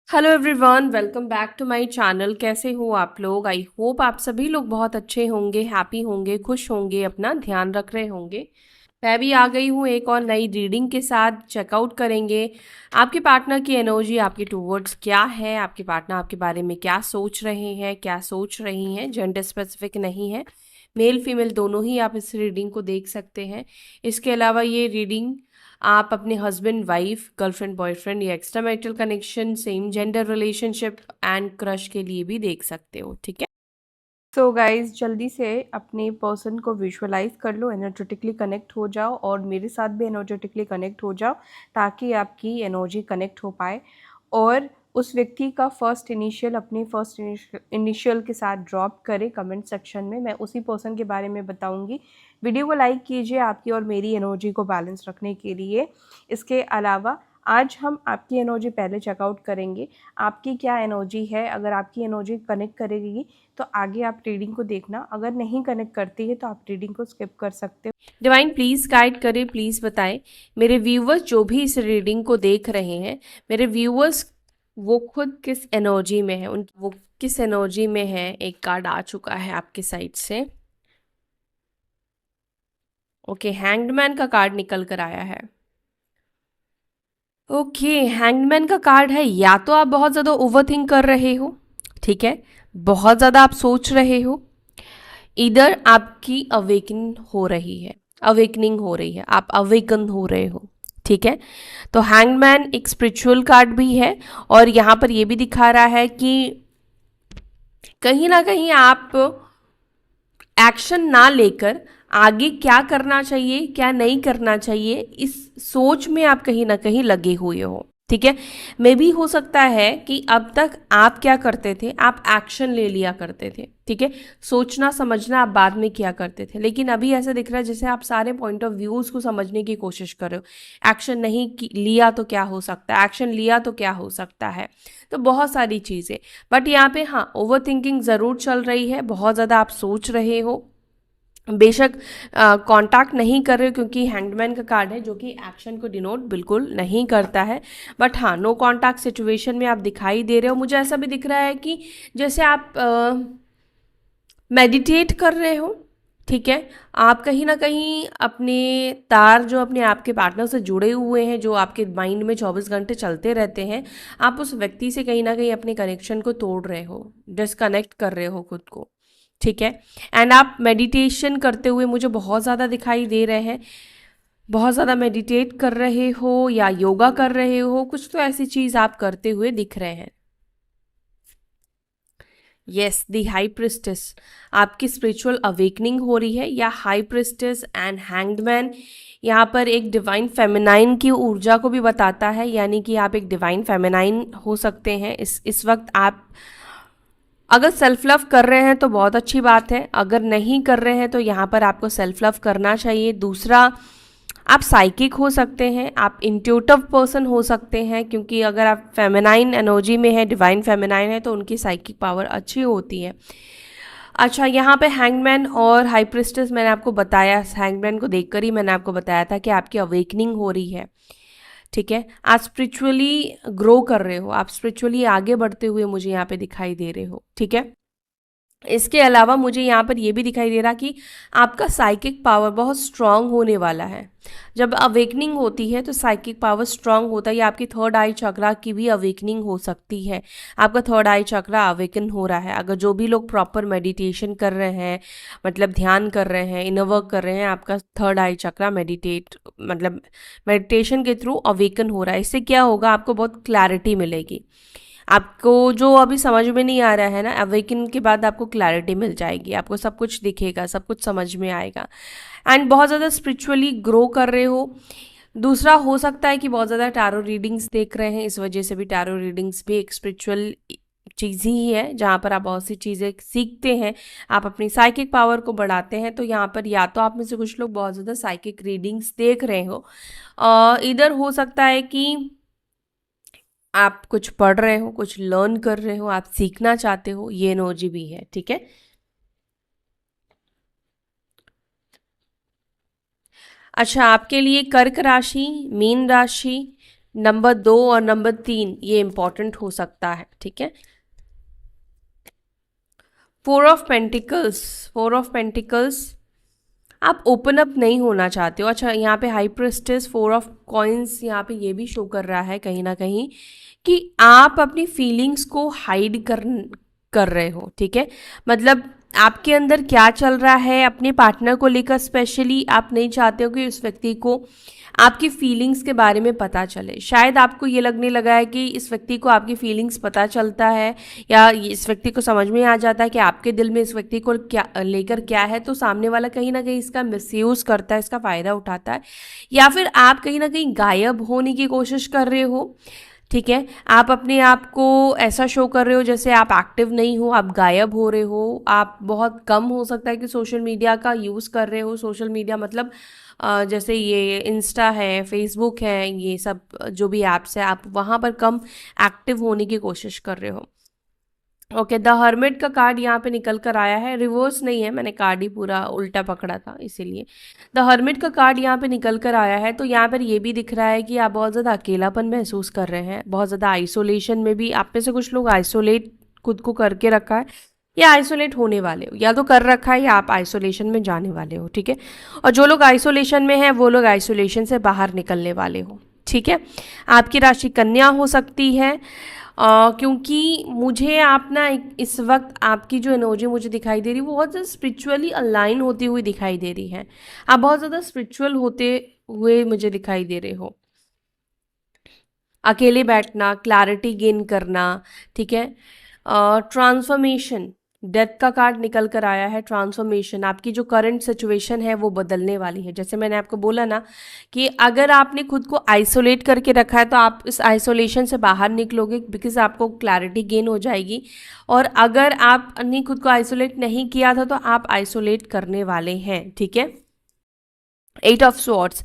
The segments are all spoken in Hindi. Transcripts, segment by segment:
Hello everyone, welcome back to my channel. कैसे हो आप लोग? आई होप आप सभी लोग बहुत अच्छे होंगे, हैप्पी होंगे, खुश होंगे, अपना ध्यान रख रहे होंगे। मैं भी आ गई हूँ एक और नई रीडिंग के साथ। चेकआउट करेंगे आपके पार्टनर की एनर्जी आपके टूवर्ड्स क्या है, आपके पार्टनर आपके बारे में क्या सोच रहे हैं, क्या सोच रही हैं। जेंडर स्पेसिफिक नहीं है, मेल फीमेल दोनों ही आप इस रीडिंग को देख सकते हैं। इसके अलावा ये रीडिंग आप अपने हस्बैंड वाइफ, गर्लफ्रेंड बॉयफ्रेंड या extra marital connection, same gender relationship and crush के लिए भी देख सकते हो। ठीक है, सो गाइज जल्दी से अपने पर्सन को विजुअलाइज कर लो, एनर्जेटिकली कनेक्ट हो जाओ और मेरे साथ भी एनर्जेटिकली कनेक्ट हो जाओ ताकि आपकी एनर्जी कनेक्ट हो पाए और उस व्यक्ति का फर्स्ट इनिशियल अपने फर्स्ट इनिशियल के साथ ड्रॉप करे कमेंट सेक्शन में। मैं उसी पर्सन के बारे में बताऊंगी। वीडियो को लाइक कीजिए आपकी और मेरी एनर्जी को बैलेंस रखने के लिए। इसके अलावा आज हम आपकी एनर्जी पहले चेकआउट करेंगे, आपकी क्या एनर्जी है। अगर आपकी एनर्जी कनेक्ट करेगी तो आगे आप रीडिंग को देखना, अगर नहीं कनेक्ट करती है तो आप रीडिंग को स्किप कर सकते हो। डिवाइन प्लीज़ गाइड करें, प्लीज़ बताएं मेरे व्यूवर्स जो भी इस रीडिंग को देख रहे हैं, मेरे व्यूवर्स वो खुद किस एनर्जी में है, उन वो किस एनर्जी में है। एक कार्ड आ चुका है आपके साइड से। ओके, हैंग्डमैन का कार्ड निकल कर आया है। ओके, हैंगमैन का कार्ड है। या तो आप बहुत ज़्यादा ओवरथिंक कर रहे हो, ठीक है, बहुत ज़्यादा आप सोच रहे हो। इधर आपकी अवेकनिंग हो रही है, आप अवेकन हो रहे हो। ठीक है, तो हैंगमैन एक स्पिरिचुअल कार्ड भी है और यहाँ पर ये भी दिखा रहा है कि कहीं ना कहीं आप एक्शन ना लेकर आगे क्या करना चाहिए क्या नहीं करना चाहिए इस सोच में आप कहीं ना कहीं लगे हुए हो। ठीक है, मे भी हो सकता है कि अब तक आप क्या करते थे, आप एक्शन ले लिया करते थे। ठीक है, सोचना समझना आप बाद में किया करते थे, लेकिन अभी ऐसा दिख रहा है जैसे आप सारे पॉइंट ऑफ व्यूज को समझने की कोशिश कर रहे हो। एक्शन नहीं लिया तो क्या हो सकता है, एक्शन लिया तो क्या हो सकता है, तो बहुत सारी चीज़ें। बट यहाँ पे हाँ, ओवर थिंकिंग ज़रूर चल रही है, बहुत ज़्यादा आप सोच रहे हो। बेशक कांटेक्ट नहीं कर रहे हो क्योंकि हैंडमैन का कार्ड है जो कि एक्शन को डिनोट बिल्कुल नहीं करता है। बट हाँ, नो कांटेक्ट सिचुएशन में आप दिखाई दे रहे हो। मुझे ऐसा भी दिख रहा है कि जैसे आप मेडिटेट कर रहे हो। ठीक है, आप कहीं ना कहीं अपने तार जो अपने आपके पार्टनर से जुड़े हुए हैं, जो आपके माइंड में 24 घंटे चलते रहते हैं, आप उस व्यक्ति से कहीं ना कहीं अपने कनेक्शन को तोड़ रहे हो, डिस्कनेक्ट कर रहे हो खुद को। ठीक है, एंड आप मेडिटेशन करते हुए मुझे बहुत ज़्यादा दिखाई दे रहे हैं, बहुत ज़्यादा मेडिटेट कर रहे हो या योगा कर रहे हो, कुछ तो ऐसी चीज़ आप करते हुए दिख रहे हैं। यस, दी हाई प्रिस्टेस, आपकी स्पिरिचुअल अवेकनिंग हो रही है। या हाई प्रिस्टेस एंड हैंग्डमैन यहाँ पर एक डिवाइन फेमिनाइन की ऊर्जा को भी बताता है, यानी कि आप एक डिवाइन फेमिनाइन हो सकते हैं इस वक्त। आप अगर सेल्फ लव कर रहे हैं तो बहुत अच्छी बात है, अगर नहीं कर रहे हैं तो यहाँ पर आपको सेल्फ लव करना चाहिए। दूसरा, आप साइकिक हो सकते हैं, आप इंट्यूटिव पर्सन हो सकते हैं, क्योंकि अगर आप फेमिनाइन एनर्जी में है, डिवाइन फेमिनाइन है, तो उनकी साइकिक पावर अच्छी होती है। अच्छा, यहाँ पे हैंगमैन और हाई प्रिस्टेस मैंने आपको बताया, हैंगमैन को देखकर ही मैंने आपको बताया था कि आपकी अवेकनिंग हो रही है। ठीक है, आप स्पिरिचुअली ग्रो कर रहे हो, आप स्पिरिचुअली आगे बढ़ते हुए मुझे यहाँ पे दिखाई दे रहे हो। ठीक है, इसके अलावा मुझे यहाँ पर यह भी दिखाई दे रहा कि आपका साइकिक पावर बहुत स्ट्रांग होने वाला है। जब अवेकनिंग होती है तो साइकिक पावर स्ट्रांग होता है, या आपकी थर्ड आई चक्रा की भी अवेकनिंग हो सकती है। आपका थर्ड आई चक्रा अवेकन हो रहा है। अगर जो भी लोग प्रॉपर मेडिटेशन कर रहे हैं, मतलब ध्यान कर रहे हैं, इनर वर्क कर रहे हैं, आपका थर्ड आई चक्रा मेडिटेशन के थ्रू अवेकन हो रहा है। इससे क्या होगा, आपको बहुत क्लैरिटी मिलेगी। आपको जो अभी समझ में नहीं आ रहा है ना, अवेकन के बाद आपको क्लैरिटी मिल जाएगी, आपको सब कुछ दिखेगा, सब कुछ समझ में आएगा एंड बहुत ज़्यादा स्पिरिचुअली ग्रो कर रहे हो। दूसरा, हो सकता है कि बहुत ज़्यादा टैरो रीडिंग्स देख रहे हैं, इस वजह से भी टैरो रीडिंग्स भी एक स्पिरिचुअल चीज़ ही है जहाँ पर आप बहुत सी चीज़ें सीखते हैं, आप अपनी साइकिक पावर को बढ़ाते हैं। तो यहाँ पर या तो आप में से कुछ लोग बहुत ज़्यादा साइकिक रीडिंग्स देख रहे हो, इधर हो सकता है कि आप कुछ पढ़ रहे हो, कुछ लर्न कर रहे हो, आप सीखना चाहते हो, ये एनर्जी भी है। ठीक है, अच्छा, आपके लिए कर्क राशि, मीन राशि, नंबर 2 और नंबर 3 ये इंपॉर्टेंट हो सकता है, ठीक है। 4 ऑफ पेंटिकल्स, 4 ऑफ पेंटिकल्स, आप ओपन अप नहीं होना चाहते हो। अच्छा, यहाँ पे हाई प्रेस्टेस, 4 ऑफ कॉइन्स, यहाँ पे ये भी शो कर रहा है कहीं ना कहीं कि आप अपनी फीलिंग्स को हाइड कर रहे हो, ठीक है। मतलब आपके अंदर क्या चल रहा है अपने पार्टनर को लेकर, स्पेशली आप नहीं चाहते हो कि उस व्यक्ति को आपकी फीलिंग्स के बारे में पता चले। शायद आपको ये लगने लगा है कि इस व्यक्ति को आपकी फीलिंग्स पता चलता है, या इस व्यक्ति को समझ में आ जाता है कि आपके दिल में इस व्यक्ति को क्या लेकर क्या है, तो सामने वाला कहीं ना कहीं इसका मिसयूज़ करता है, इसका फ़ायदा उठाता है। या फिर आप कहीं ना कहीं गायब होने की कोशिश कर रहे हो, ठीक है। आप अपने आप को ऐसा शो कर रहे हो जैसे आप एक्टिव नहीं हो, आप गायब हो रहे हो, आप बहुत कम हो सकता है कि सोशल मीडिया का यूज़ कर रहे हो। सोशल मीडिया मतलब जैसे ये इंस्टा है, फेसबुक है, ये सब जो भी ऐप्स है, आप वहाँ पर कम एक्टिव होने की कोशिश कर रहे हो। ओके, द हर्मिट का कार्ड यहाँ पे निकल कर आया है, रिवर्स नहीं है, मैंने कार्ड ही पूरा उल्टा पकड़ा था इसीलिए। द हर्मिट का कार्ड यहाँ पे निकल कर आया है, तो यहाँ पर ये भी दिख रहा है कि आप बहुत ज़्यादा अकेलापन महसूस कर रहे हैं, बहुत ज़्यादा आइसोलेशन में भी। आप में से कुछ लोग आइसोलेट खुद को करके रखा है, या आइसोलेट होने वाले हो, या तो कर रखा है या आप आइसोलेशन में जाने वाले हो, ठीक है। और जो लोग आइसोलेशन में हैं वो लोग आइसोलेशन से बाहर निकलने वाले हो, ठीक है। आपकी राशि कन्या हो सकती है, क्योंकि मुझे आप ना इस वक्त आपकी जो एनर्जी मुझे दिखाई दे रही है वो बहुत ज़्यादा स्पिरिचुअली अलाइन होती हुई दिखाई दे रही है। आप बहुत ज़्यादा स्पिरिचुअल होते हुए मुझे दिखाई दे रहे हो। अकेले बैठना, क्लैरिटी गेन करना, ठीक है। ट्रांसफॉर्मेशन, डेथ का कार्ड निकल कर आया है। ट्रांसफॉर्मेशन, आपकी जो करंट सिचुएशन है वो बदलने वाली है। जैसे मैंने आपको बोला ना कि अगर आपने खुद को आइसोलेट करके रखा है तो आप इस आइसोलेशन से बाहर निकलोगे, बिकॉज आपको क्लैरिटी गेन हो जाएगी। और अगर आपने खुद को आइसोलेट नहीं किया था तो आप आइसोलेट करने वाले हैं, ठीक है। 8 ऑफ स्वॉर्ड्स,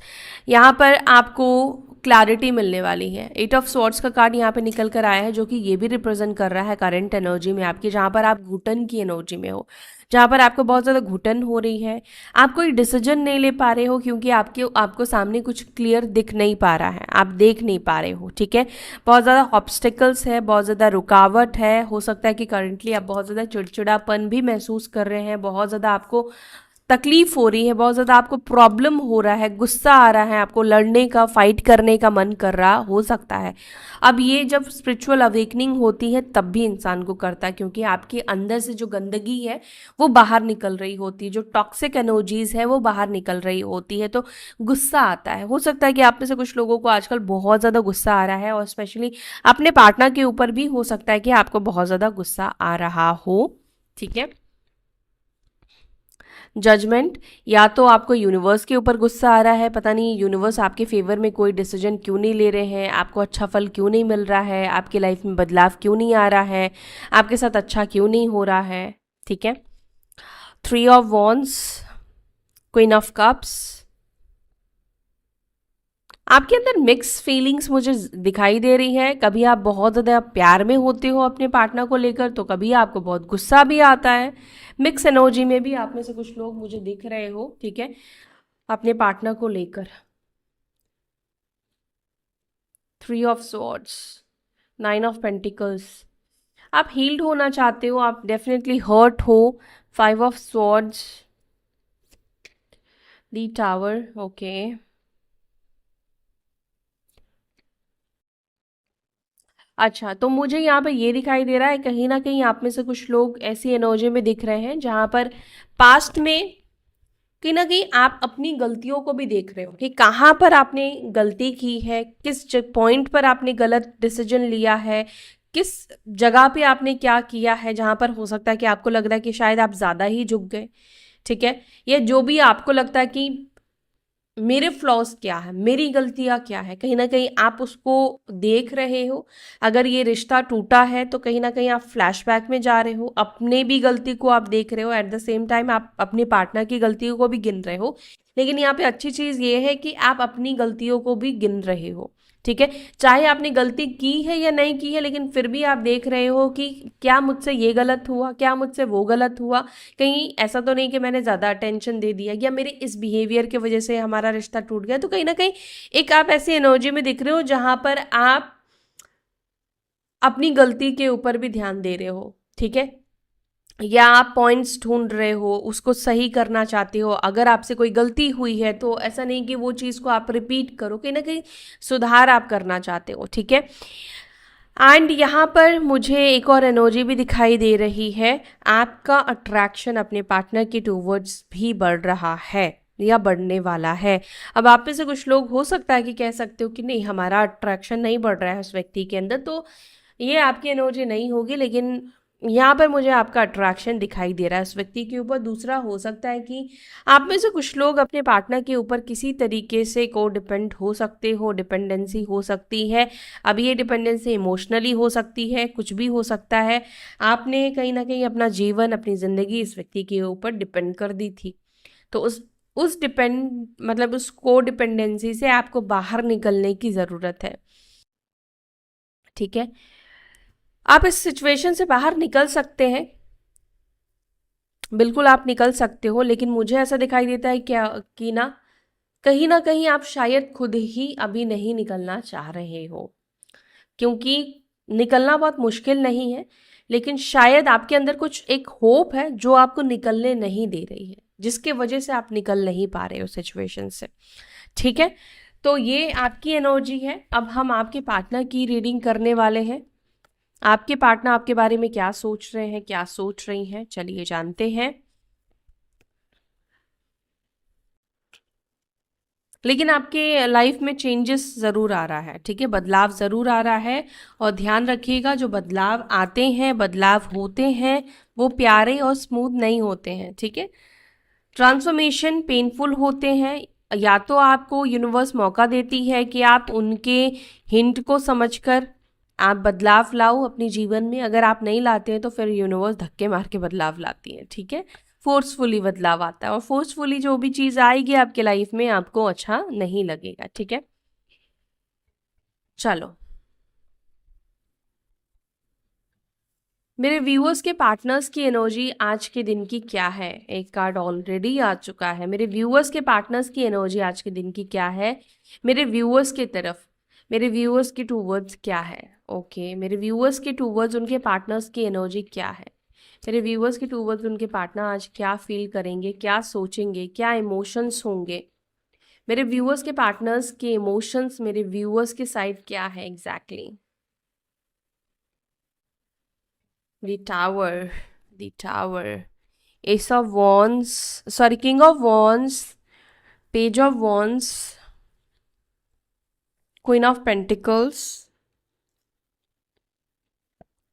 यहाँ पर आपको क्लैरिटी मिलने वाली है। 8 ऑफ स्वॉर्ड्स का कार्ड यहाँ पे निकल कर आया है, जो कि ये भी रिप्रेजेंट कर रहा है करंट एनर्जी में आपकी, जहाँ पर आप घुटन की एनर्जी में हो, जहाँ पर आपको बहुत ज़्यादा घुटन हो रही है। आप कोई डिसीजन नहीं ले पा रहे हो क्योंकि आपको सामने कुछ क्लियर दिख नहीं पा रहा है, आप देख नहीं पा रहे हो, ठीक है। बहुत ज़्यादा ऑब्स्टिकल्स है, बहुत ज़्यादा रुकावट है। हो सकता है कि करंटली आप बहुत ज़्यादा चिड़चिड़ापन भी महसूस कर रहे हैं, बहुत ज़्यादा आपको तकलीफ हो रही है, बहुत ज़्यादा आपको प्रॉब्लम हो रहा है, गुस्सा आ रहा है, आपको लड़ने का, फाइट करने का मन कर रहा हो सकता है। अब ये जब स्पिरिचुअल अवेकनिंग होती है तब भी इंसान को करता है, क्योंकि आपके अंदर से जो गंदगी है वो बाहर निकल रही होती है, जो टॉक्सिक एनर्जीज है वो बाहर निकल रही होती है, तो गुस्सा आता है। हो सकता है कि आप में से कुछ लोगों को आजकल बहुत ज़्यादा गुस्सा आ रहा है, और स्पेशली अपने पार्टनर के ऊपर भी हो सकता है कि आपको बहुत ज़्यादा गुस्सा आ रहा हो, ठीक है। जजमेंट, या तो आपको यूनिवर्स के ऊपर गुस्सा आ रहा है, पता नहीं यूनिवर्स आपके फेवर में कोई डिसीजन क्यों नहीं ले रहे हैं, आपको अच्छा फल क्यों नहीं मिल रहा है, आपकी लाइफ में बदलाव क्यों नहीं आ रहा है, आपके साथ अच्छा क्यों नहीं हो रहा है, ठीक है। 3 of wands, queen of cups, आपके अंदर मिक्स फीलिंग्स मुझे दिखाई दे रही है। कभी आप बहुत ज़्यादा प्यार में होते हो अपने पार्टनर को लेकर, तो कभी आपको बहुत गुस्सा भी आता है। मिक्स एनर्जी में भी आप में से कुछ लोग मुझे दिख रहे हो, ठीक है, अपने पार्टनर को लेकर। 3 ऑफ स्वॉर्ड्स, 9 ऑफ पेंटिकल्स, आप हील्ड होना चाहते हो, आप डेफिनेटली हर्ट हो। 5 of swords, the tower, okay. अच्छा, तो मुझे यहाँ पे ये दिखाई दे रहा है कहीं ना कहीं आप में से कुछ लोग ऐसी एनर्जी में दिख रहे हैं जहाँ पर पास्ट में कहीं ना कहीं आप अपनी गलतियों को भी देख रहे हो कि कहाँ पर आपने गलती की है, किस पॉइंट पर आपने गलत डिसीजन लिया है, किस जगह पे आपने क्या किया है, जहाँ पर हो सकता है कि आपको लग रहा है कि शायद आप ज़्यादा ही झुक गए, ठीक है। या जो भी आपको लगता है कि मेरे फ्लॉज क्या है, मेरी गलतियाँ क्या है, कहीं ना कहीं आप उसको देख रहे हो। अगर ये रिश्ता टूटा है तो कहीं ना कहीं आप फ्लैशबैक में जा रहे हो, अपने भी गलती को आप देख रहे हो, एट द सेम टाइम आप अपने पार्टनर की गलतियों को भी गिन रहे हो लेकिन यहाँ पे अच्छी चीज़ ये है कि आप अपनी गलतियों को भी गिन रहे हो, ठीक है। चाहे आपने गलती की है या नहीं की है, लेकिन फिर भी आप देख रहे हो कि क्या मुझसे ये गलत हुआ, क्या मुझसे वो गलत हुआ, कहीं ऐसा तो नहीं कि मैंने ज़्यादा अटेंशन दे दिया या मेरे इस बिहेवियर की वजह से हमारा रिश्ता टूट गया। तो कहीं ना कहीं एक आप ऐसी एनर्जी में दिख रहे हो जहाँ पर आप अपनी गलती के ऊपर भी ध्यान दे रहे हो, ठीक है, या आप पॉइंट्स ढूंढ रहे हो, उसको सही करना चाहते हो। अगर आपसे कोई गलती हुई है तो ऐसा नहीं कि वो चीज़ को आप रिपीट करो, कहीं ना कहीं सुधार आप करना चाहते हो, ठीक है। एंड यहाँ पर मुझे एक और एनर्जी भी दिखाई दे रही है, आपका अट्रैक्शन अपने पार्टनर के टूवर्ड्स भी बढ़ रहा है या बढ़ने वाला है। अब आप में से कुछ लोग हो सकता है कि कह सकते हो कि नहीं, हमारा अट्रैक्शन नहीं बढ़ रहा है उस व्यक्ति के अंदर, तो ये आपकी एनर्जी नहीं होगी, लेकिन यहाँ पर मुझे आपका अट्रैक्शन दिखाई दे रहा है उस व्यक्ति के ऊपर। दूसरा हो सकता है कि आप में से कुछ लोग अपने पार्टनर के ऊपर किसी तरीके से को डिपेंड हो सकते हो, डिपेंडेंसी हो सकती है। अब ये डिपेंडेंसी इमोशनली हो सकती है, कुछ भी हो सकता है। आपने कहीं ना कहीं अपना जीवन, अपनी ज़िंदगी इस व्यक्ति के ऊपर डिपेंड कर दी थी, तो उस डिपेंड मतलब उस को डिपेंडेंसी से आपको बाहर निकलने की ज़रूरत है, ठीक है। आप इस सिचुएशन से बाहर निकल सकते हैं, बिल्कुल आप निकल सकते हो, लेकिन मुझे ऐसा दिखाई देता है क्या कि ना कहीं आप शायद खुद ही अभी नहीं निकलना चाह रहे हो, क्योंकि निकलना बहुत मुश्किल नहीं है, लेकिन शायद आपके अंदर कुछ एक होप है जो आपको निकलने नहीं दे रही है, जिसके वजह से आप निकल नहीं पा रहे हो सिचुएशन से, ठीक है। तो ये आपकी एनर्जी है। अब हम आपके पार्टनर की रीडिंग करने वाले हैं। आपके पार्टनर आपके बारे में क्या सोच रहे हैं, क्या सोच रही हैं, चलिए जानते हैं। लेकिन आपके लाइफ में चेंजेस ज़रूर आ रहा है, ठीक है, बदलाव ज़रूर आ रहा है। और ध्यान रखिएगा, जो बदलाव आते हैं, बदलाव होते हैं, वो प्यारे और स्मूथ नहीं होते हैं, ठीक है। ट्रांसफॉर्मेशन पेनफुल होते हैं। या तो आपको यूनिवर्स मौका देती है कि आप उनके हिंट को समझकर आप बदलाव लाओ अपने जीवन में। अगर आप नहीं लाते हैं तो फिर यूनिवर्स धक्के मार के बदलाव लाती है, ठीक है। फोर्सफुली बदलाव आता है, और फोर्सफुली जो भी चीज़ आएगी आपके लाइफ में आपको अच्छा नहीं लगेगा, ठीक है। चलो, मेरे व्यूअर्स के पार्टनर्स की एनर्जी आज के दिन की क्या है। एक कार्ड ऑलरेडी आ चुका है। मेरे व्यूअर्स के पार्टनर्स की एनर्जी आज के दिन की क्या है, मेरे व्यूअर्स की तरफ, मेरे व्यूअर्स के टूवर्ड्स क्या है। ओके, मेरे व्यूअर्स के टूवर्ड्स उनके पार्टनर्स की एनर्जी क्या है। मेरे व्यूअर्स के टूवर्ड्स उनके पार्टनर आज क्या फील करेंगे, क्या सोचेंगे, क्या इमोशंस होंगे। मेरे व्यूअर्स के पार्टनर्स के इमोशंस मेरे व्यूअर्स के साइड क्या है exactly. The Tower, the Tower, Ace of Wands, sorry, King of Wands, Page of Wands, Queen of Pentacles,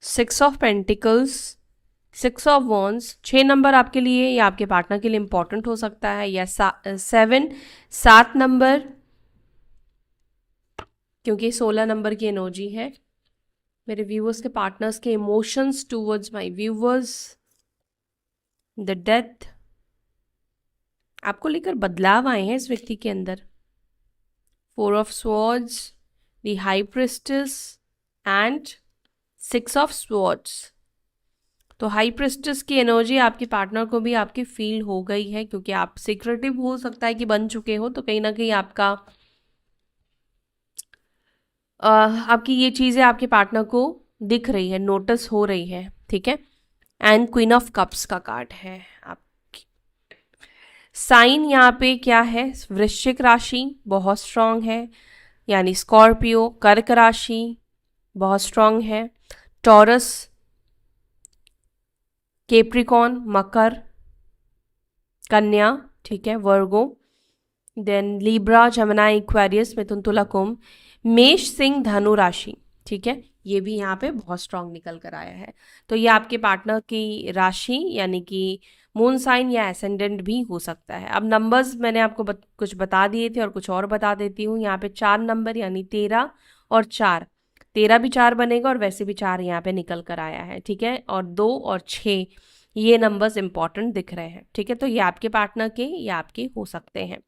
Six of Pentacles, Six of Wands। 6 number आपके लिए या आपके पार्टनर के लिए इंपॉर्टेंट हो सकता है, या 7 नंबर, क्योंकि 16 नंबर की एनर्जी है। मेरे व्यूअर्स के पार्टनर्स के emotions towards my viewers, the death, आपको लेकर बदलाव आए हैं इस व्यक्ति के अंदर। 4 of swords, the high priestess and 6 of swords. तो हाई प्रिस्टेस की एनर्जी आपके पार्टनर को भी आपकी फील हो गई है, क्योंकि आप सीक्रेटिव हो सकता है कि बन चुके हो, तो कहीं ना कहीं आपकी ये चीज़ें आपके पार्टनर को दिख रही है, नोटिस हो रही है, ठीक है। एंड क्वीन ऑफ कप्स का कार्ड है। आपकी साइन यहाँ पे क्या है, वृश्चिक राशि बहुत स्ट्रांग है, यानी स्कॉर्पियो, कर्क राशि बहुत स्ट्रांग है, टॉरस, कैप्रिकॉन, मकर, कन्या, ठीक है, वर्गो, देन लिब्रा, जमनाई, एक्वेरियस, मिथुन, तुला, कुंभ, मेष, सिंह, धनु राशि, ठीक है। ये भी यहाँ पे बहुत स्ट्रांग निकल कर आया है। तो ये आपके पार्टनर की राशि यानी कि मून साइन या एसेंडेंट भी हो सकता है। अब नंबर्स मैंने आपको कुछ बता दिए थे और कुछ और बता देती हूँ। यहाँ पे 4 नंबर यानी 13 और 4, 13 भी 4 बनेगा और वैसे भी 4 यहाँ पे निकल कर आया है, ठीक है। और 2 और 6 ये नंबर्स इंपॉर्टेंट दिख रहे हैं, ठीक है। तो ये आपके पार्टनर के या आपके हो सकते हैं।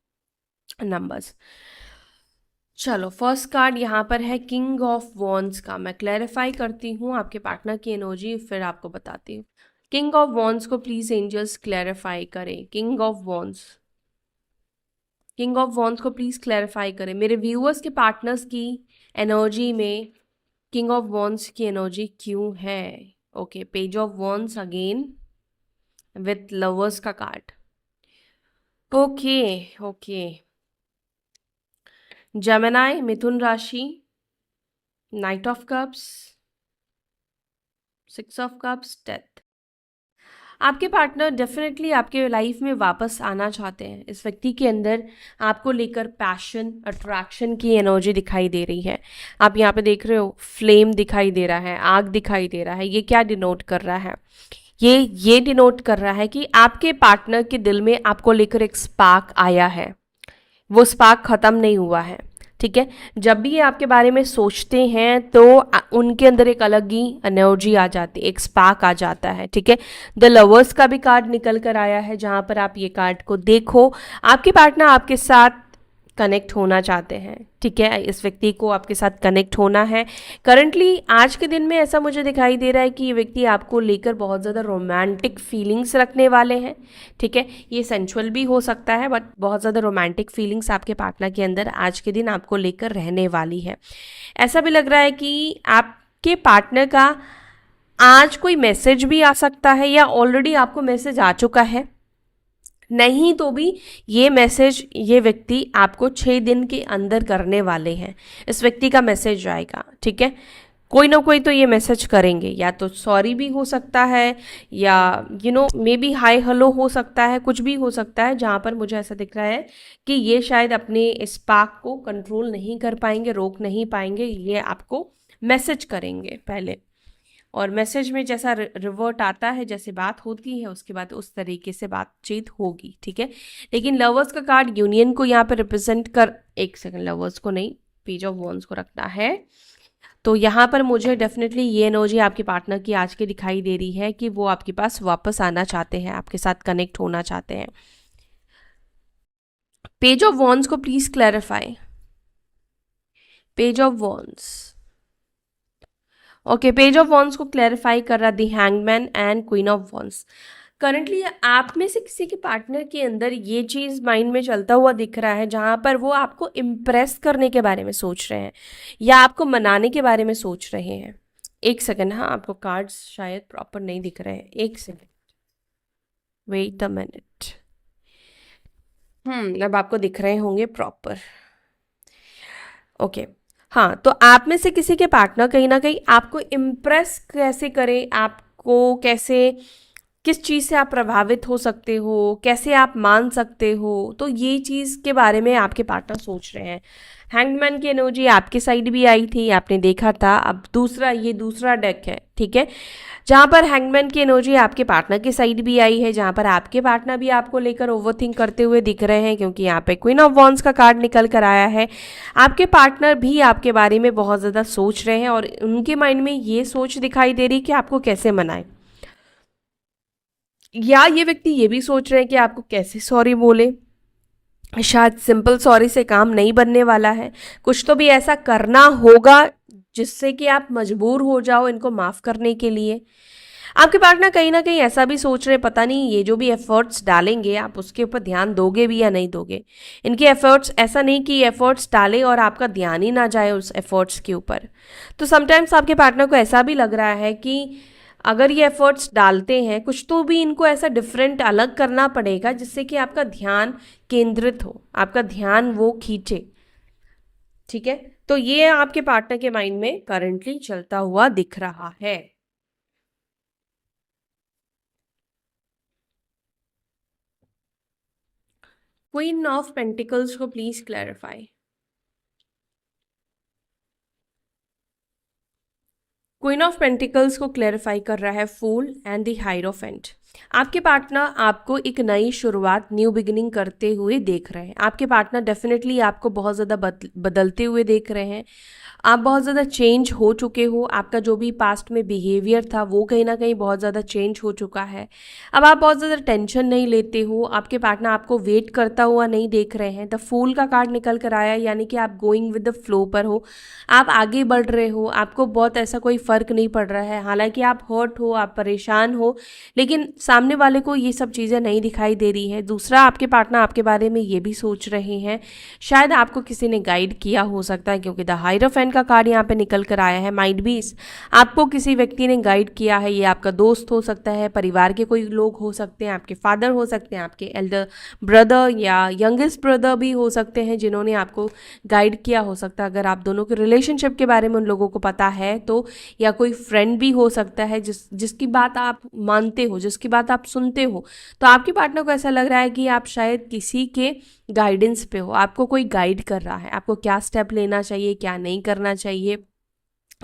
नंबर्स। चलो फर्स्ट कार्ड यहाँ पर है किंग ऑफ वॉन्ड्स का। मैं क्लैरिफाई करती हूँ आपके पार्टनर की एनर्जी, फिर आपको बताती हूँ। किंग ऑफ वॉन्ड्स को प्लीज एंजल्स क्लैरिफाई करें। King of wands, king of wands को प्लीज क्लैरिफाई करें। मेरे व्यूअर्स के पार्टनर्स की एनर्जी में किंग ऑफ वॉन्ड्स की एनर्जी क्यों है? Okay, page of wands again with lovers का कार्ड। ओके ओके, जेमिनी मिथुन राशि, night of cups, six of cups, death. आपके पार्टनर डेफिनेटली आपके लाइफ में वापस आना चाहते हैं। इस व्यक्ति के अंदर आपको लेकर पैशन, अट्रैक्शन की एनर्जी दिखाई दे रही है। आप यहाँ पे देख रहे हो फ्लेम दिखाई दे रहा है, आग दिखाई दे रहा है। ये क्या डिनोट कर रहा है? ये डिनोट कर रहा है कि आपके पार्टनर के दिल में आपको लेकर एक स्पार्क आया है, वो स्पार्क खत्म नहीं हुआ है। ठीक है, जब भी ये आपके बारे में सोचते हैं तो उनके अंदर एक अलग ही एनर्जी आ जाती है, एक स्पार्क आ जाता है। ठीक है, द लवर्स का भी कार्ड निकल कर आया है, जहां पर आप ये कार्ड को देखो, आपके पार्टनर आपके साथ कनेक्ट होना चाहते हैं। ठीक है, इस व्यक्ति को आपके साथ कनेक्ट होना है। करंटली आज के दिन में ऐसा मुझे दिखाई दे रहा है कि ये व्यक्ति आपको लेकर बहुत ज़्यादा रोमांटिक फीलिंग्स रखने वाले हैं। ठीक है, ये सेंचुअल भी हो सकता है, बट बहुत ज़्यादा रोमांटिक फीलिंग्स आपके पार्टनर के अंदर आज के दिन आपको लेकर रहने वाली है। ऐसा भी लग रहा है कि आपके पार्टनर का आज कोई मैसेज भी आ सकता है, या ऑलरेडी आपको मैसेज आ चुका है। नहीं तो भी ये मैसेज ये व्यक्ति आपको 6 दिन के अंदर करने वाले हैं। इस व्यक्ति का मैसेज आएगा। ठीक है, कोई ना कोई तो ये मैसेज करेंगे, या तो सॉरी भी हो सकता है, या मे बी हाय हेलो हो सकता है, कुछ भी हो सकता है। जहाँ पर मुझे ऐसा दिख रहा है कि ये शायद अपने स्पार्क को कंट्रोल नहीं कर पाएंगे, रोक नहीं पाएंगे, ये आपको मैसेज करेंगे पहले, और मैसेज में जैसा रिवर्ट आता है, जैसे बात होती है, उसके बाद उस तरीके से बातचीत होगी। ठीक है, लेकिन लवर्स का कार्ड यूनियन को यहाँ पर रिप्रेजेंट कर, एक सेकंड, लवर्स को नहीं, पेज ऑफ वॉन्ड्स को रखना है। तो यहाँ पर मुझे डेफिनेटली ये एनर्जी आपके पार्टनर की आज की दिखाई दे रही है कि वो आपके पास वापस आना चाहते हैं, आपके साथ कनेक्ट होना चाहते हैं। पेज ऑफ वॉन्ड्स को please clarify. Page of wands, okay, page of wands को क्लैरिफाई कर रहा the hangman and queen of wands. Currently आप में से किसी के पार्टनर के अंदर ये चीज़ माइंड में चलता हुआ दिख रहा है, जहाँ पर वो आपको इम्प्रेस करने के बारे में सोच रहे हैं, या आपको मनाने के बारे में सोच रहे हैं। एक सेकंड, हाँ, आपको कार्ड्स शायद प्रॉपर नहीं दिख रहे हैं, एक सेकंड, वेट अ मिनट। अब आपको दिख रहे होंगे प्रॉपर। ओके, हाँ, तो आप में से किसी के पार्टनर कहीं ना कहीं आपको इम्प्रेस कैसे करें, आपको कैसे, किस चीज़ से आप प्रभावित हो सकते हो, कैसे आप मान सकते हो, तो ये चीज़ के बारे में आपके पार्टनर सोच रहे हैं। हैंगमैन की एनर्जी आपके साइड भी आई थी, आपने देखा था। अब ये दूसरा डेक है। ठीक है, जहाँ पर हैंगमैन की एनर्जी आपके पार्टनर की साइड भी आई है, जहाँ पर आपके पार्टनर भी आपको लेकर ओवरथिंक करते हुए दिख रहे हैं, क्योंकि यहाँ पे क्वीन ऑफ वॉन्ड्स का कार्ड निकल कर आया है। आपके पार्टनर भी आपके बारे में बहुत ज़्यादा सोच रहे हैं, और उनके माइंड में ये सोच दिखाई दे रही कि आपको कैसे मनाएं, या ये व्यक्ति ये भी सोच रहे हैं कि आपको कैसे सॉरी बोले। शायद सिंपल सॉरी से काम नहीं बनने वाला है, कुछ तो भी ऐसा करना होगा जिससे कि आप मजबूर हो जाओ इनको माफ़ करने के लिए। आपके पार्टनर कहीं ना कहीं ऐसा भी सोच रहे, पता नहीं ये जो भी एफर्ट्स डालेंगे आप उसके ऊपर ध्यान दोगे भी या नहीं दोगे। इनके एफर्ट्स, ऐसा नहीं कि एफर्ट्स डालें और आपका ध्यान ही ना जाए उस एफर्ट्स के ऊपर। तो समटाइम्स आपके पार्टनर को ऐसा भी लग रहा है कि अगर ये एफर्ट्स डालते हैं, कुछ तो भी इनको ऐसा डिफरेंट अलग करना पड़ेगा जिससे कि आपका ध्यान केंद्रित हो, आपका ध्यान वो खींचे। ठीक है, तो ये आपके पार्टनर के माइंड में करंटली चलता हुआ दिख रहा है। क्वीन ऑफ पेंटिकल्स को please clarify. Queen of pentacles को क्लैरिफाई कर रहा है फूल एंड द हायरोफेंट। आपके पार्टनर आपको एक नई शुरुआत, न्यू बिगिनिंग करते हुए देख रहे हैं। आपके पार्टनर डेफिनेटली आपको बहुत ज़्यादा बदलते हुए देख रहे हैं। आप बहुत ज़्यादा चेंज हो चुके हो। आपका जो भी पास्ट में बिहेवियर था वो कहीं ना कहीं बहुत ज़्यादा चेंज हो चुका है। अब आप बहुत ज़्यादा टेंशन नहीं लेते हो। आपके पार्टनर आपको वेट करता हुआ नहीं देख रहे हैं। द फूल का कार्ड निकल कर आया, यानी कि आप गोइंग विद द फ्लो पर हो, आप आगे बढ़ रहे हो। आपको बहुत ऐसा कोई फ़र्क नहीं पड़ रहा है। हालांकि आप हर्ट हो, आप परेशान हो, लेकिन सामने वाले को ये सब चीज़ें नहीं दिखाई दे रही है। दूसरा, आपके पार्टनर आपके बारे में ये भी सोच रहे हैं, शायद आपको किसी ने गाइड किया हो सकता है, क्योंकि द हायरोफेंट का कार्ड यहाँ पे निकल कर आया है। माइट बी आपको किसी व्यक्ति ने गाइड किया है। ये आपका दोस्त हो सकता है, परिवार के कोई लोग हो सकते हैं, आपके फादर हो सकते हैं, आपके एल्डर ब्रदर या यंगेस्ट ब्रदर भी हो सकते हैं जिन्होंने आपको गाइड किया हो सकता है। अगर आप दोनों के रिलेशनशिप के बारे में उन लोगों को पता है तो, या कोई फ्रेंड भी हो सकता है जिसकी बात आप मानते हो, जिसकी बात आप सुनते हो। तो आपके पार्टनर को ऐसा लग रहा है कि आप शायद किसी के गाइडेंस पे हो, आपको कोई गाइड कर रहा है, आपको क्या स्टेप लेना चाहिए, क्या नहीं करना चाहिए।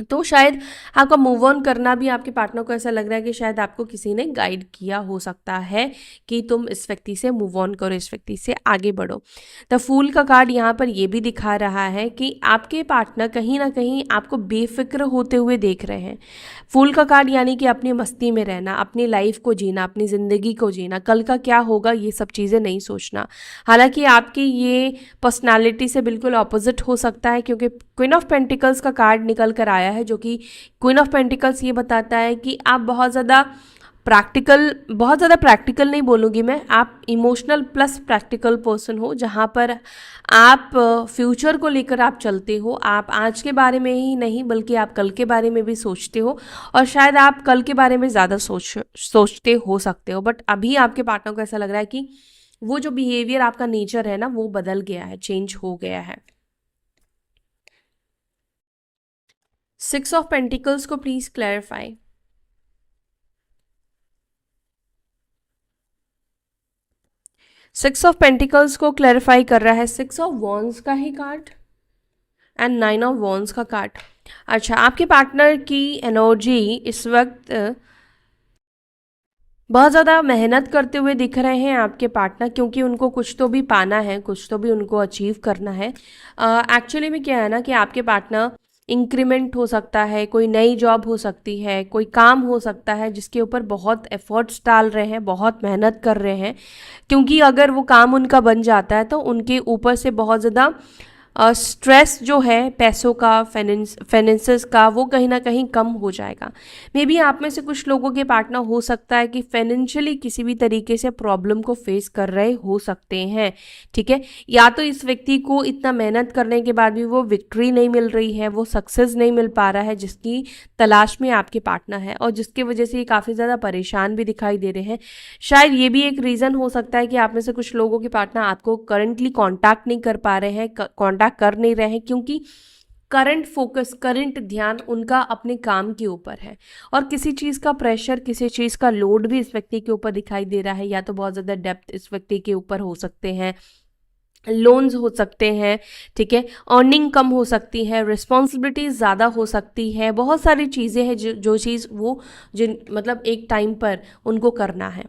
तो शायद आपका मूव ऑन करना भी, आपके पार्टनर को ऐसा लग रहा है कि शायद आपको किसी ने गाइड किया हो सकता है कि तुम इस व्यक्ति से मूव ऑन करो, इस व्यक्ति से आगे बढ़ो। द फूल का कार्ड यहाँ पर ये भी दिखा रहा है कि आपके पार्टनर कहीं ना कहीं आपको बेफिक्र होते हुए देख रहे हैं। फूल का कार्ड यानी कि अपनी मस्ती में रहना, अपनी लाइफ को जीना, अपनी ज़िंदगी को जीना, कल का क्या होगा ये सब चीज़ें नहीं सोचना। हालांकि आपकी ये पर्सनालिटी से बिल्कुल ऑपोजिट हो सकता है, क्योंकि क्वीन ऑफ पेंटिकल्स का कार्ड निकल कर आया है, जो कि क्वीन ऑफ पेंटिकल्स ये बताता है कि आप बहुत ज़्यादा प्रैक्टिकल नहीं बोलूँगी मैं, आप इमोशनल प्लस प्रैक्टिकल पर्सन हो, जहाँ पर आप फ्यूचर को लेकर आप चलते हो। आप आज के बारे में ही नहीं बल्कि आप कल के बारे में भी सोचते हो, और शायद आप कल के बारे में ज़्यादा सोचते हो सकते हो। बट अभी आपके पार्टनर को ऐसा लग रहा है कि वो जो बिहेवियर, आपका नेचर है ना, वो बदल गया है, चेंज हो गया है। 6 ऑफ पेंटिकल्स को प्लीज क्लैरिफाई। 6 ऑफ पेंटिकल्स को क्लैरिफाई कर रहा है 6 ऑफ वॉन्स का ही कार्ड एंड 9 ऑफ वॉन्स का कार्ड। अच्छा, आपके पार्टनर की एनर्जी इस वक्त बहुत ज़्यादा मेहनत करते हुए दिख रहे हैं आपके पार्टनर, क्योंकि उनको कुछ तो भी पाना है, कुछ तो भी उनको अचीव करना है। एक्चुअली में क्या है ना कि आपके पार्टनर, इंक्रीमेंट हो सकता है, कोई नई जॉब हो सकती है, कोई काम हो सकता है जिसके ऊपर बहुत एफर्ट्स डाल रहे हैं, बहुत मेहनत कर रहे हैं, क्योंकि अगर वो काम उनका बन जाता है तो उनके ऊपर से बहुत ज़्यादा स्ट्रेस जो है पैसों का, फाइनेंसेस का, वो कहीं ना कहीं कम हो जाएगा। मे बी आप में से कुछ लोगों के पार्टनर हो सकता है कि फाइनेंशियली किसी भी तरीके से प्रॉब्लम को फेस कर रहे हो सकते हैं, ठीक है। या तो इस व्यक्ति को इतना मेहनत करने के बाद भी वो विक्ट्री नहीं मिल रही है, वो सक्सेस नहीं मिल पा रहा है जिसकी तलाश में आपके पार्टनर है, और जिसकी वजह से ये काफ़ी ज़्यादा परेशान भी दिखाई दे रहे हैं। शायद ये भी एक रीज़न हो सकता है कि आप में से कुछ लोगों के पार्टनर आपको करंटली कॉन्टैक्ट नहीं कर पा रहे हैं, कॉन्टैक्ट कर नहीं रहे हैं, क्योंकि करंट फोकस, करंट ध्यान उनका अपने काम के ऊपर है, और किसी चीज़ का प्रेशर, किसी चीज़ का लोड भी इस व्यक्ति के ऊपर दिखाई दे रहा है। या तो बहुत ज़्यादा डेप्थ इस व्यक्ति के ऊपर हो सकते हैं, लोन्स हो सकते हैं, ठीक है, अर्निंग कम हो सकती है, रिस्पॉन्सिबिलिटीज ज़्यादा हो सकती है, बहुत सारी चीज़ें हैं जो चीज़ वो जिन मतलब एक टाइम पर उनको करना है,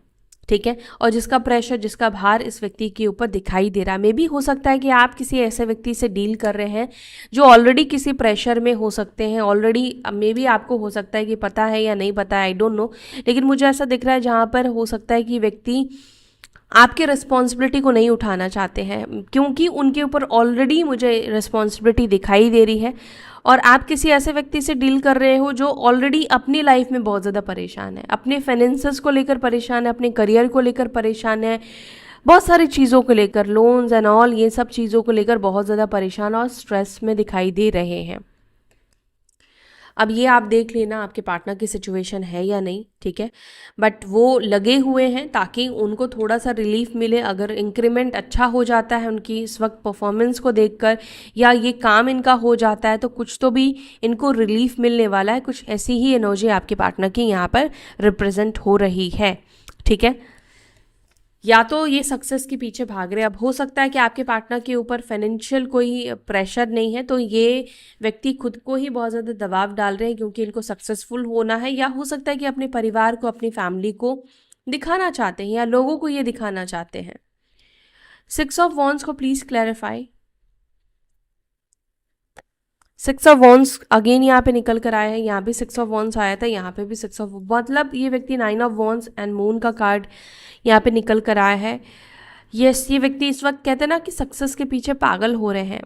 ठीक है, और जिसका प्रेशर, जिसका भार इस व्यक्ति के ऊपर दिखाई दे रहा है। मे भी हो सकता है कि आप किसी ऐसे व्यक्ति से डील कर रहे हैं जो ऑलरेडी किसी प्रेशर में हो सकते हैं, ऑलरेडी मे भी आपको हो सकता है कि पता है या नहीं पता है, आई डोंट नो, लेकिन मुझे ऐसा दिख रहा है जहाँ पर हो सकता है कि व्यक्ति आपके रिस्पॉन्सिबिलिटी को नहीं उठाना चाहते हैं, क्योंकि उनके ऊपर ऑलरेडी मुझे रिस्पॉन्सिबिलिटी दिखाई दे रही है, और आप किसी ऐसे व्यक्ति से डील कर रहे हो जो ऑलरेडी अपनी लाइफ में बहुत ज़्यादा परेशान है, अपने फाइनेंसेस को लेकर परेशान है, अपने करियर को लेकर परेशान है, बहुत सारी चीज़ों को लेकर, लोन्स एंड ऑल, ये सब चीज़ों को लेकर बहुत ज़्यादा परेशान और स्ट्रेस में दिखाई दे रहे हैं। अब ये आप देख लेना आपके पार्टनर की सिचुएशन है या नहीं, ठीक है, बट वो लगे हुए हैं ताकि उनको थोड़ा सा रिलीफ मिले। अगर इंक्रीमेंट अच्छा हो जाता है उनकी इस वक्त परफॉर्मेंस को देखकर, या ये काम इनका हो जाता है, तो कुछ तो भी इनको रिलीफ मिलने वाला है। कुछ ऐसी ही एनर्जी आपके पार्टनर की यहाँ पर रिप्रेजेंट हो रही है, ठीक है। या तो ये सक्सेस के पीछे भाग रहे, अब हो सकता है कि आपके पार्टनर के ऊपर फाइनेंशियल कोई प्रेशर नहीं है, तो ये व्यक्ति खुद को ही बहुत ज़्यादा दबाव डाल रहे हैं क्योंकि इनको सक्सेसफुल होना है, या हो सकता है कि अपने परिवार को, अपनी फैमिली को दिखाना चाहते हैं या लोगों को ये दिखाना चाहते हैं। 6 ऑफ वॉन्ड्स को please clarify. 6 of wands again यहाँ पे निकल कर आया है, यहाँ भी 6 ऑफ वॉन्ड्स आया था, यहाँ पे भी 6 ऑफ, मतलब ये व्यक्ति 9 ऑफ वॉन्ड्स एंड मून का कार्ड यहाँ पे निकल कर आया है। यस, ये व्यक्ति इस वक्त कहते हैं ना कि सक्सेस के पीछे पागल हो रहे हैं,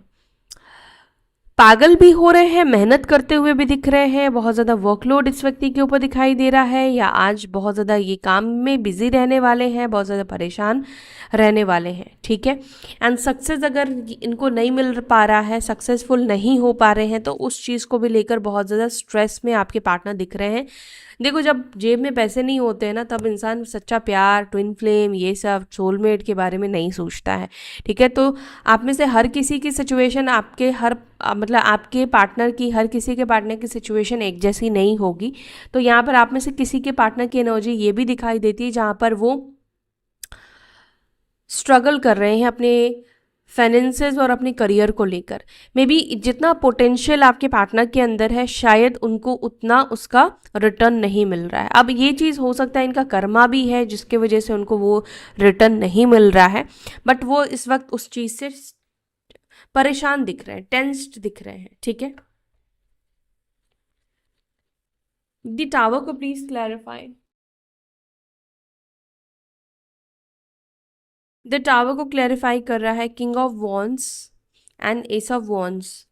पागल भी हो रहे हैं, मेहनत करते हुए भी दिख रहे हैं, बहुत ज़्यादा वर्कलोड इस व्यक्ति के ऊपर दिखाई दे रहा है, या आज बहुत ज़्यादा ये काम में बिजी रहने वाले हैं, बहुत ज़्यादा परेशान रहने वाले हैं, ठीक है। एंड सक्सेस अगर इनको नहीं मिल पा रहा है, सक्सेसफुल नहीं हो पा रहे हैं, तो उस चीज़ को भी लेकर बहुत ज़्यादा स्ट्रेस में आपके पार्टनर दिख रहे हैं। देखो, जब जेब में पैसे नहीं होते हैं ना, तब इंसान सच्चा प्यार, ट्विन फ्लेम, ये सब सोलमेट के बारे में नहीं सोचता है, ठीक है। तो आप में से हर किसी की सिचुएशन, आपके मतलब आपके पार्टनर की, हर किसी के पार्टनर की सिचुएशन एक जैसी नहीं होगी। तो यहाँ पर आप में से किसी के पार्टनर की एनर्जी ये भी दिखाई देती है जहाँ पर वो स्ट्रगल कर रहे हैं अपने फाइनेंसेस और अपने करियर को लेकर। मे बी जितना पोटेंशियल आपके पार्टनर के अंदर है, शायद उनको उतना उसका रिटर्न नहीं मिल रहा है। अब ये चीज़ हो सकता है इनका कर्मा भी है, जिसके वजह से उनको वो रिटर्न नहीं मिल रहा है, बट वो इस वक्त उस चीज़ से परेशान दिख रहे हैं, टेंस्ड दिख रहे हैं, ठीक है। द टावर को प्लीज क्लैरिफाई। द टावर को क्लैरिफाई कर रहा है king of wands and S of wands.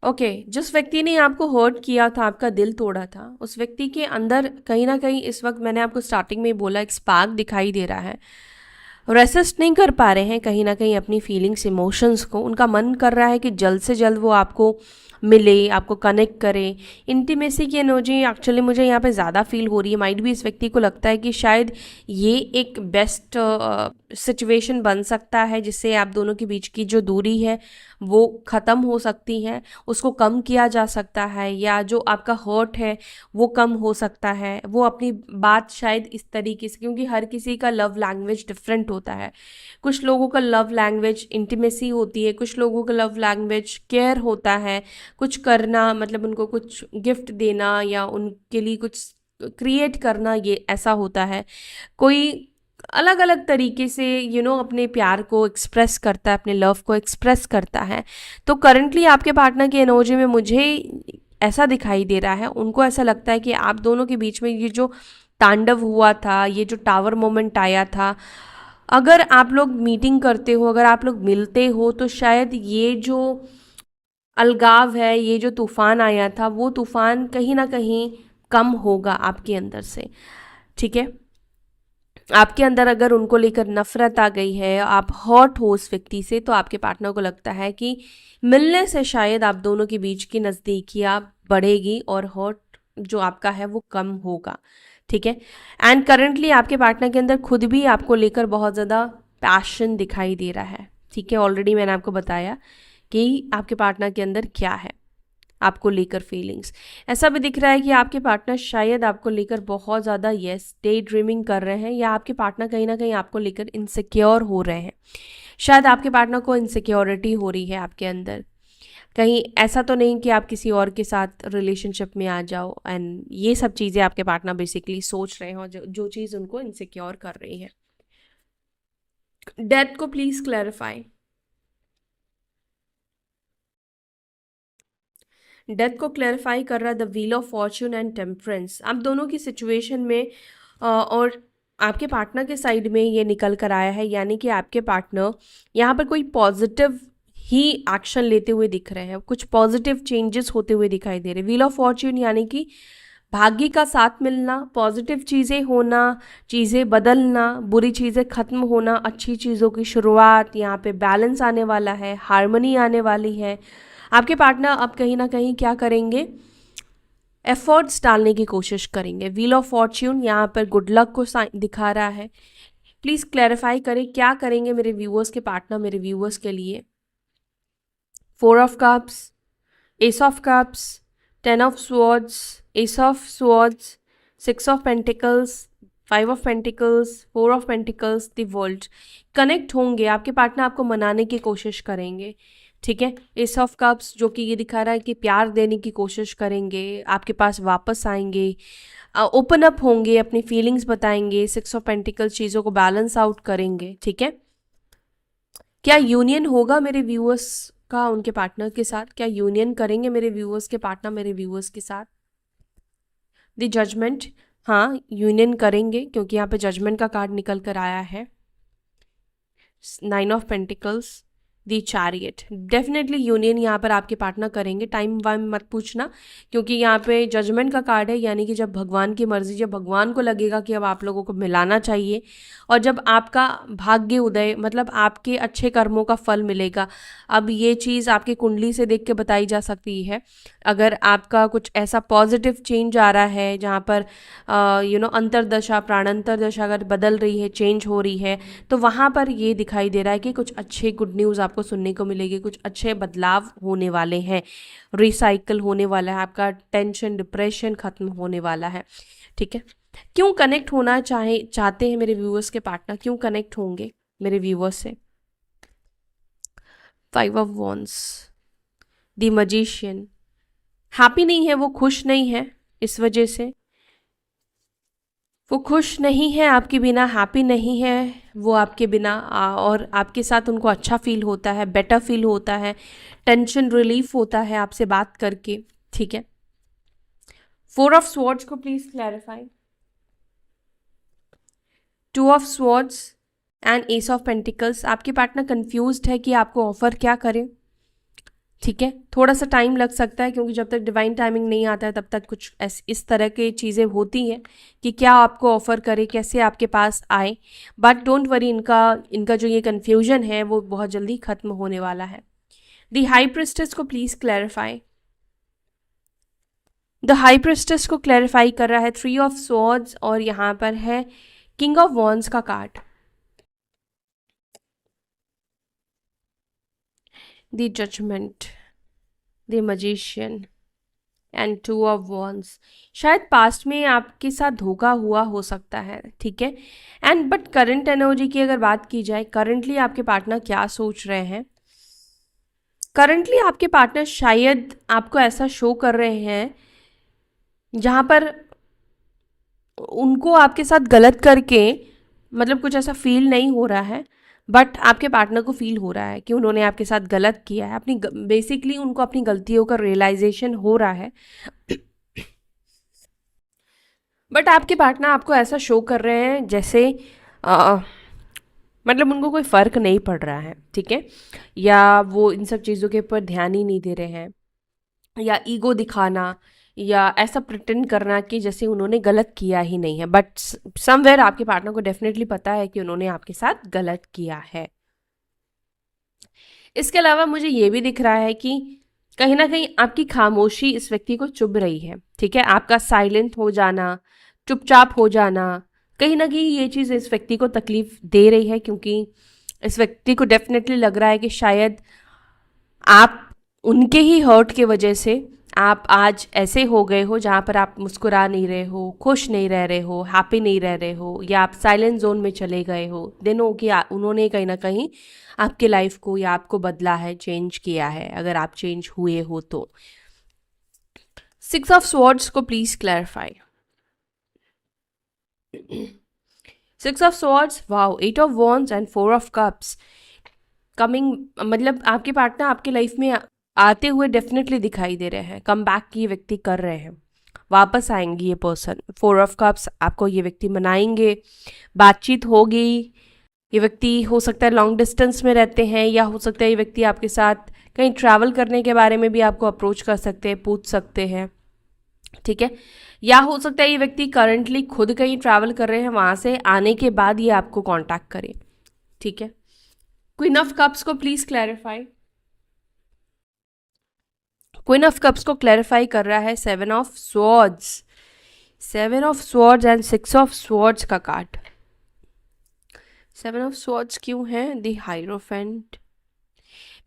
Okay, जिस व्यक्ति ने आपको हर्ट किया था, आपका दिल तोड़ा था, उस व्यक्ति के अंदर कहीं ना कहीं इस वक्त, मैंने आपको स्टार्टिंग में ही बोला, एक स्पार्क दिखाई दे रहा है। रेसिस्ट नहीं कर पा रहे हैं कहीं ना कहीं अपनी फीलिंग्स, इमोशंस को। उनका मन कर रहा है कि जल्द से जल्द वो आपको मिले, आपको कनेक्ट करे। इंटीमेसी की एनर्जी एक्चुअली मुझे यहाँ पे ज़्यादा फील हो रही है। माइट भी इस व्यक्ति को लगता है कि शायद ये एक बेस्ट सिचुएशन बन सकता है, जिससे आप दोनों के बीच की जो दूरी है वो ख़त्म हो सकती है, उसको कम किया जा सकता है, या जो आपका हर्ट है वो कम हो सकता है। वो अपनी बात शायद इस तरीके से, क्योंकि हर किसी का लव लैंग्वेज डिफरेंट होता है। कुछ लोगों का लव लैंग्वेज इंटीमेसी होती है, कुछ लोगों का लव लैंग्वेज केयर होता है, कुछ करना, मतलब उनको कुछ गिफ्ट देना या उनके लिए कुछ क्रिएट करना, ये ऐसा होता है। कोई अलग अलग तरीके से अपने प्यार को एक्सप्रेस करता है, अपने लव को एक्सप्रेस करता है। तो करंटली आपके पार्टनर की एनर्जी में मुझे ऐसा दिखाई दे रहा है, उनको ऐसा लगता है कि आप दोनों के बीच में ये जो तांडव हुआ था, ये जो टावर मोमेंट आया था, अगर आप लोग मीटिंग करते हो, अगर आप लोग मिलते हो, तो शायद ये जो अलगाव है, ये जो तूफान आया था, वो तूफान कहीं ना कहीं कम होगा आपके अंदर से, ठीक है। आपके अंदर अगर उनको लेकर नफरत आ गई है, आप हॉट हो उस व्यक्ति से, तो आपके पार्टनर को लगता है कि मिलने से शायद आप दोनों के बीच की नज़दीकियाँ बढ़ेगी और हॉट जो आपका है वो कम होगा, ठीक है। एंड करंटली आपके पार्टनर के अंदर खुद भी आपको लेकर बहुत ज़्यादा पैशन दिखाई दे रहा है, ठीक है। ऑलरेडी मैंने आपको बताया कि आपके पार्टनर के अंदर क्या है, आपको लेकर फीलिंग्स। ऐसा भी दिख रहा है कि आपके पार्टनर शायद आपको लेकर बहुत ज़्यादा डे ड्रीमिंग कर रहे हैं, या आपके पार्टनर कहीं ना कहीं आपको लेकर इनसिक्योर हो रहे हैं। शायद आपके पार्टनर को इनसिक्योरिटी हो रही है आपके अंदर। कहीं ऐसा तो नहीं कि आप किसी और के साथ रिलेशनशिप में आ जाओ, एंड ये सब चीज़ें आपके पार्टनर बेसिकली सोच रहे हैं, और जो चीज़ उनको इनसिक्योर कर रही है। डेथ को प्लीज़ क्लैरिफाई। डेथ को क्लैरिफाई कर रहा है the wheel of Fortune and temperance. आप दोनों की सिचुएशन में और आपके पार्टनर के साइड में ये निकल कर आया है, यानी कि आपके पार्टनर यहाँ पर कोई पॉजिटिव ही एक्शन लेते हुए दिख रहे हैं, कुछ पॉजिटिव चेंजेस होते हुए दिखाई दे रहे हैं। व्हील ऑफ फॉर्च्यून यानी कि भाग्य का साथ मिलना, पॉजिटिव चीज़ें होना, चीज़ें बदलना, बुरी चीज़ें ख़त्म होना, अच्छी चीज़ों की शुरुआत, यहाँ पे बैलेंस आने वाला है, हार्मनी आने वाली है। आपके पार्टनर अब कहीं ना कहीं क्या करेंगे, एफर्ट्स डालने की कोशिश करेंगे। व्हील ऑफ फॉर्च्यून यहाँ पर गुड लक को दिखा रहा है। प्लीज़ क्लैरिफाई करें क्या करेंगे मेरे व्यूअर्स के पार्टनर, मेरे व्यूअर्स के लिए। 4 of cups, S of cups, 10 of swords, S of swords, 6 of pentacles, 5 of pentacles, 4 of pentacles, the world. Connect होंगे, आपके पार्टनर आपको मनाने की कोशिश करेंगे। ठीक है। एस ऑफ कप्स जो कि ये दिखा रहा है कि प्यार देने की कोशिश करेंगे, आपके पास वापस आएंगे, ओपन अप होंगे, अपनी फीलिंग्स बताएंगे। सिक्स ऑफ पेंटिकल्स चीज़ों को बैलेंस आउट करेंगे, ठीक है। क्या यूनियन होगा मेरे व्यूअर्स का उनके पार्टनर के साथ? क्या यूनियन करेंगे मेरे व्यूअर्स के पार्टनर मेरे व्यूअर्स के साथ? द जजमेंट, हाँ यूनियन करेंगे, क्योंकि यहाँ पे जजमेंट का कार्ड निकल कर आया है। Nine of pentacles, the chariot, definitely union यहाँ पर आपके पार्टनर करेंगे। टाइम वाइम मत पूछना, क्योंकि यहाँ पे जजमेंट का कार्ड है, यानी कि जब भगवान की मर्जी, जब भगवान को लगेगा कि अब आप लोगों को मिलाना चाहिए, और जब आपका भाग्य उदय, मतलब आपके अच्छे कर्मों का फल मिलेगा। अब ये चीज़ आपकी कुंडली से देख के बताई जा सकती है। अगर आपका कुछ ऐसा पॉजिटिव चेंज आ रहा है जहाँ पर अंतरदशा प्राणांतर दशा अगर बदल रही है, चेंज हो रही है, तो वहाँ पर ये दिखाई दे रहा है कि कुछ अच्छे गुड न्यूज़ आपको सुनने को मिलेगी, कुछ अच्छे बदलाव होने वाले हैं, रिसाइकल होने वाला है, आपका टेंशन डिप्रेशन खत्म होने वाला है, ठीक है। क्यों कनेक्ट होना चाहते हैं मेरे व्यूअर्स के पार्टनर, क्यों कनेक्ट होंगे मेरे व्यूअर्स से? Five of wands, the magician, happy नहीं है वो, खुश नहीं है, इस वजह से वो खुश नहीं है आपके बिना, हैप्पी नहीं है वो आपके बिना, और आपके साथ उनको अच्छा फील होता है, बेटर फील होता है, टेंशन रिलीफ होता है आपसे बात करके, ठीक है। फोर ऑफ स्वॉर्ड्स को please clarify. Two of swords and S of pentacles, आपके पार्टनर कंफ्यूज्ड है कि आपको ऑफर क्या करे, ठीक है। थोड़ा सा टाइम लग सकता है, क्योंकि जब तक डिवाइन टाइमिंग नहीं आता है तब तक कुछ इस तरह की चीज़ें होती हैं कि क्या आपको ऑफ़र करे, कैसे आपके पास आए। बट डोंट वरी, इनका इनका जो ये कन्फ्यूजन है वो बहुत जल्दी ख़त्म होने वाला है। द हाई प्रिस्टेस को please clarify. The high priestess को क्लैरिफाई कर रहा है थ्री ऑफ स्वॉर्ड्स, और यहाँ पर है किंग ऑफ वॉन्ड्स का card. The judgement, the magician and two of wands, शायद पास्ट में आपके साथ धोखा हुआ हो सकता है, ठीक है। एंड बट करंट एनर्जी की अगर बात की जाए, करंटली आपके पार्टनर क्या सोच रहे हैं? करंटली आपके पार्टनर शायद आपको ऐसा शो कर रहे हैं जहाँ पर उनको आपके साथ गलत करके, मतलब कुछ ऐसा फील नहीं हो रहा है, बट आपके पार्टनर को फील हो रहा है कि उन्होंने आपके साथ गलत किया है। अपनी बेसिकली उनको अपनी गलतियों का रियलाइजेशन हो रहा है, बट आपके पार्टनर आपको ऐसा शो कर रहे हैं जैसे आ, मतलब उनको कोई फ़र्क नहीं पड़ रहा है, ठीक है, या वो इन सब चीज़ों के ऊपर ध्यान ही नहीं दे रहे हैं, या ईगो दिखाना, या ऐसा प्रिटेंड करना कि जैसे उन्होंने गलत किया ही नहीं है। बट समवेयर आपके पार्टनर को डेफिनेटली पता है कि उन्होंने आपके साथ गलत किया है। इसके अलावा मुझे ये भी दिख रहा है कि कहीं ना कहीं आपकी खामोशी इस व्यक्ति को चुभ रही है, ठीक है। आपका साइलेंट हो जाना, चुपचाप हो जाना, कहीं ना कहीं ये चीज़ इस व्यक्ति को तकलीफ दे रही है, क्योंकि इस व्यक्ति को डेफिनेटली लग रहा है कि शायद आप उनके ही हर्ट के वजह से आप आज ऐसे हो गए हो जहाँ पर आप मुस्कुरा नहीं रहे हो, खुश नहीं रह रहे हो, हैप्पी नहीं रह रहे हो, या आप साइलेंट जोन में चले गए हो। देनो कि उन्होंने कहीं ना कहीं आपके लाइफ को या आपको बदला है, चेंज किया है, अगर आप चेंज हुए हो तो। सिक्स ऑफ स्वॉर्ड्स को please clarify. Six of swords, wow, eight of wands and four of cups coming, मतलब आपके पार्टनर आपके लाइफ में आते हुए डेफिनेटली दिखाई दे रहे हैं, कम बैक ये व्यक्ति कर रहे हैं, वापस आएंगे ये पर्सन। फोर ऑफ कप्स, आपको ये व्यक्ति मनाएंगे, बातचीत होगी। ये व्यक्ति हो सकता है लॉन्ग डिस्टेंस में रहते हैं, या हो सकता है ये व्यक्ति आपके साथ कहीं ट्रैवल करने के बारे में भी आपको अप्रोच कर सकते हैं, पूछ सकते हैं, ठीक है। या हो सकता है ये व्यक्ति करंटली खुद कहीं ट्रैवल कर रहे हैं, वहाँ से आने के बाद ये आपको कांटेक्ट करे, ठीक है। क्वीन ऑफ कप्स को please clarify. Queen of cups को क्लैरिफाई कर रहा है seven of swords, seven of swords and six of swords का कार्ड। सेवन ऑफ स्वॉर्ड्स क्यों है? द हाइरोफेंट,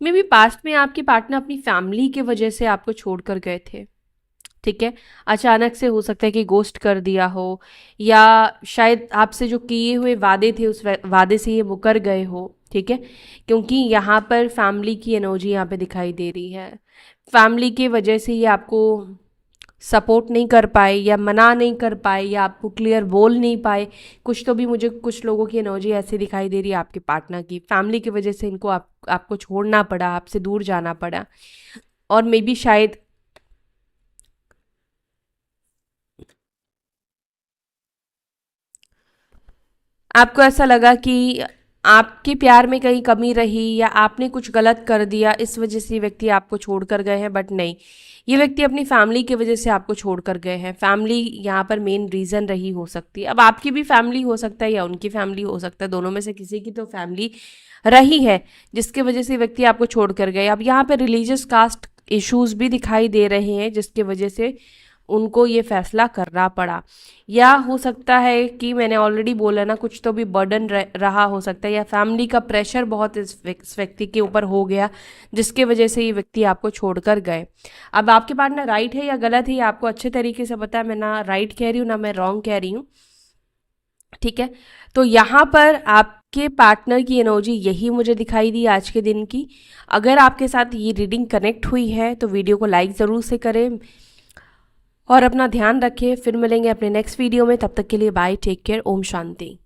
मे बी पास्ट में आपके पार्टनर अपनी फैमिली की वजह से आपको छोड़कर गए थे, ठीक है। अचानक से हो सकता है कि गोस्ट कर दिया हो, या शायद आपसे जो किए हुए वादे थे उस वादे से ये मुकर गए हो। ठीक है, क्योंकि यहाँ पर फैमिली की एनर्जी यहाँ पे दिखाई दे रही है। फैमिली के वजह से ये आपको सपोर्ट नहीं कर पाए, या मना नहीं कर पाए, या आपको क्लियर बोल नहीं पाए। कुछ तो भी मुझे कुछ लोगों की एनर्जी ऐसी दिखाई दे रही है आपके पार्टनर की, फैमिली की वजह से इनको आपको छोड़ना पड़ा, आपसे दूर जाना पड़ा। और मे बी शायद आपको ऐसा लगा कि आपके प्यार में कहीं कमी रही, या आपने कुछ गलत कर दिया, इस वजह से ये व्यक्ति आपको छोड़ कर गए हैं। बट नहीं, ये व्यक्ति अपनी फैमिली की वजह से आपको छोड़ कर गए हैं। फैमिली यहाँ पर मेन रीज़न रही हो सकती है। अब आपकी भी फैमिली हो सकता है या उनकी फैमिली हो सकता है, दोनों में से किसी की तो फैमिली रही है जिसके वजह से व्यक्ति आपको छोड़ कर गए। अब यहाँ पर रिलीजियस कास्ट इश्यूज भी दिखाई दे रहे हैं जिसके वजह से उनको ये फैसला करना पड़ा। या हो सकता है कि मैंने ऑलरेडी बोला ना, कुछ तो भी बर्डन रहा हो सकता है, या फैमिली का प्रेशर बहुत इस व्यक्ति के ऊपर हो गया जिसके वजह से ये व्यक्ति आपको छोड़कर गए। अब आपके पार्टनर राइट है या गलत है ये आपको अच्छे तरीके से पता है। मैं ना राइट कह रही हूँ ना मैं रॉन्ग कह रही हूँ। ठीक है, तो यहाँ पर आपके पार्टनर की एनर्जी यही मुझे दिखाई दी आज के दिन की। अगर आपके साथ ये रीडिंग कनेक्ट हुई है तो वीडियो को लाइक ज़रूर से करें और अपना ध्यान रखें। फिर मिलेंगे अपने नेक्स्ट वीडियो में, तब तक के लिए bye, take care, Om Shanti.